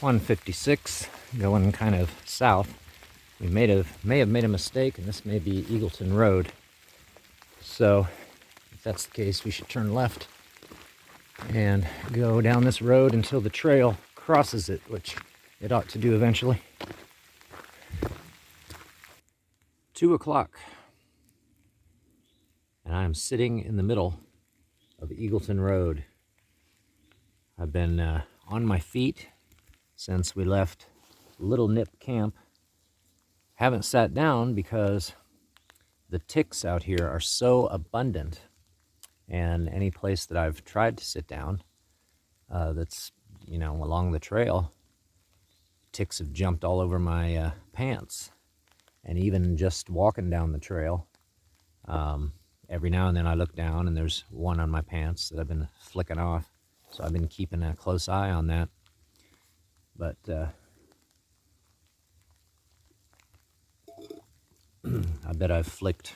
156 going kind of south. We may have made a mistake, and this may be Eagleton Road. So if that's the case, we should turn left and go down this road until the trail crosses it, which it ought to do eventually. 2 o'clock, and I'm sitting in the middle of Eagleton Road. I've been on my feet since we left Little Nip Camp. Haven't sat down because the ticks out here are so abundant, and any place that I've tried to sit down that's, you know, along the trail, ticks have jumped all over my pants. And even just walking down the trail, every now and then I look down and there's one on my pants that I've been flicking off. So I've been keeping a close eye on that. But I bet I've flicked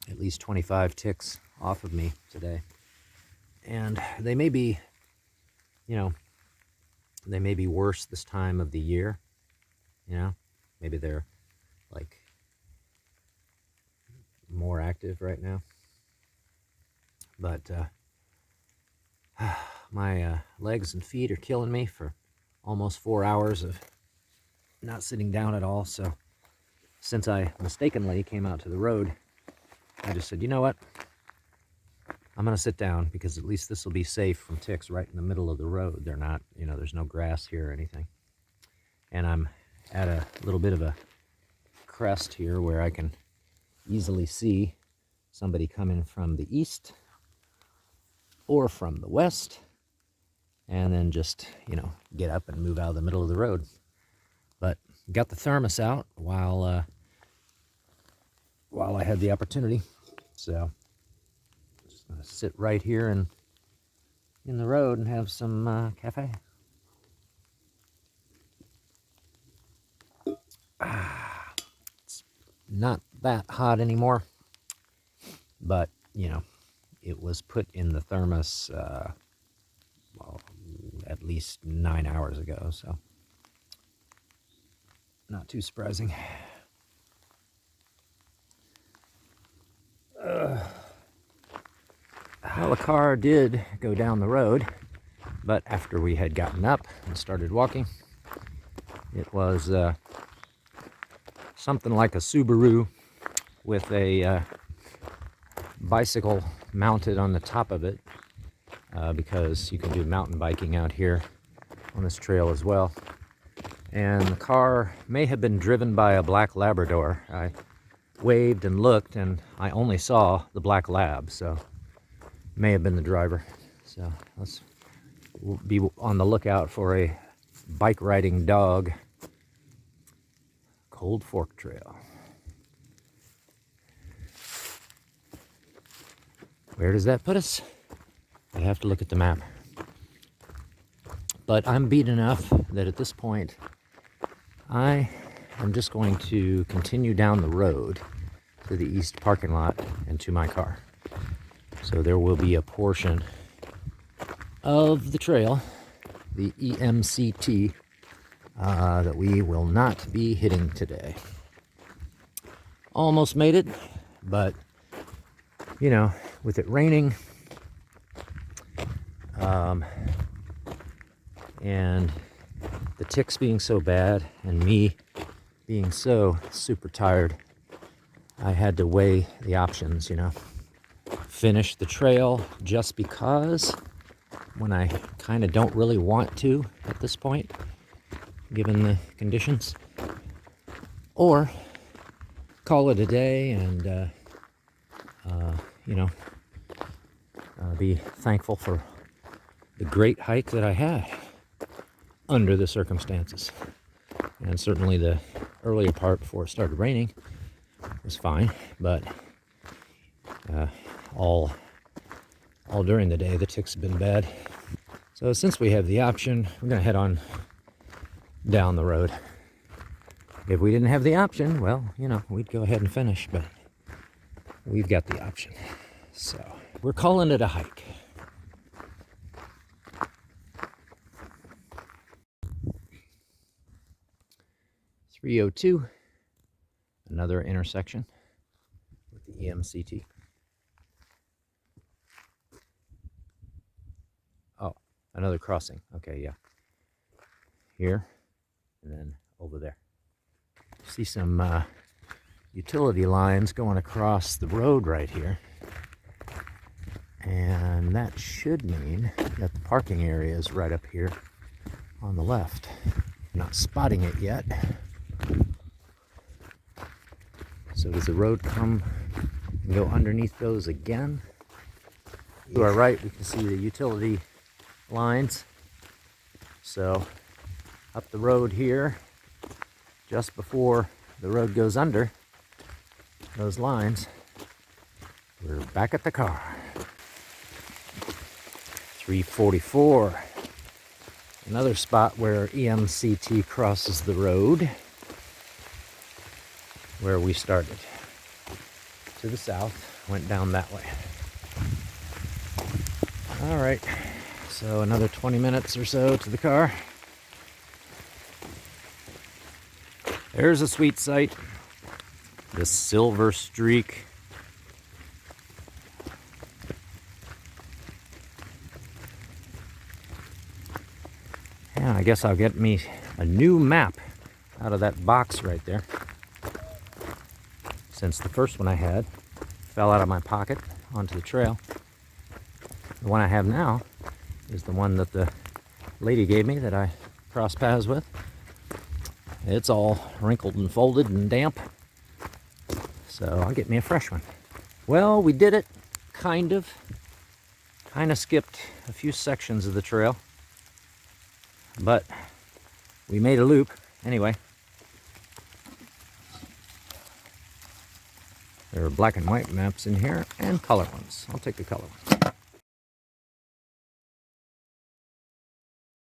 at least 25 ticks off of me today. And they may be, you know, they may be worse this time of the year. You know, maybe they're like more active right now. But my legs and feet are killing me for almost 4 hours of not sitting down at all. So since I mistakenly came out to the road, I just said, you know what? I'm going to sit down because at least this will be safe from ticks right in the middle of the road. They're not, you know, there's no grass here or anything. And I'm at a little bit of a crest here where I can easily see somebody coming from the east or from the west, and then just, you know, get up and move out of the middle of the road. But got the thermos out while I had the opportunity. So just gonna sit right here and in the road and have some cafe. It's not that hot anymore, but you know, it was put in the thermos well, at least 9 hours ago, so not too surprising. Well, the car did go down the road, but after we had gotten up and started walking, it was something like a Subaru with a bicycle mounted on the top of it, because you can do mountain biking out here on this trail as well. And the car may have been driven by a black Labrador. I waved and looked, and I only saw the black lab, so may have been the driver. So let's be on the lookout for a bike riding dog. Cold Fork Trail. Where does that put us? I have to look at the map. But I'm beat enough that at this point, I am just going to continue down the road to the east parking lot and to my car. So there will be a portion of the trail, the EMCT, that we will not be hitting today. Almost made it, but you know, with it raining, and the ticks being so bad and me being so super tired, I had to weigh the options, you know. Finish the trail just because, when I kind of don't really want to at this point, given the conditions, or call it a day and you know, be thankful for the great hike that I had under the circumstances. And certainly the earlier part before it started raining was fine, but all during the day the ticks have been bad. So since we have the option, we're going to head on down the road. If we didn't have the option, well, you know, we'd go ahead and finish, but we've got the option. So we're calling it a hike. 302, another intersection with the EMCT. Oh, another crossing. Okay, yeah. Here, and then over there. See some utility lines going across the road right here. And that should mean that the parking area is right up here on the left. I'm not spotting it yet. So does the road come and go underneath those again? To our right, we can see the utility lines. So up the road here, just before the road goes under those lines, we're back at the car. 344. Another spot where EMCT crosses the road where we started. To the south, went down that way. All right, so another 20 minutes or so to the car. There's a sweet sight. The silver streak. Yeah, I guess I'll get me a new map out of that box right there. Since the first one I had fell out of my pocket onto the trail. The one I have now is the one that the lady gave me that I crossed paths with. It's all wrinkled and folded and damp. So I'll get me a fresh one. Well, we did it, kind of. Kind of skipped a few sections of the trail. But we made a loop anyway. There are black and white maps in here and color ones. I'll take the color ones.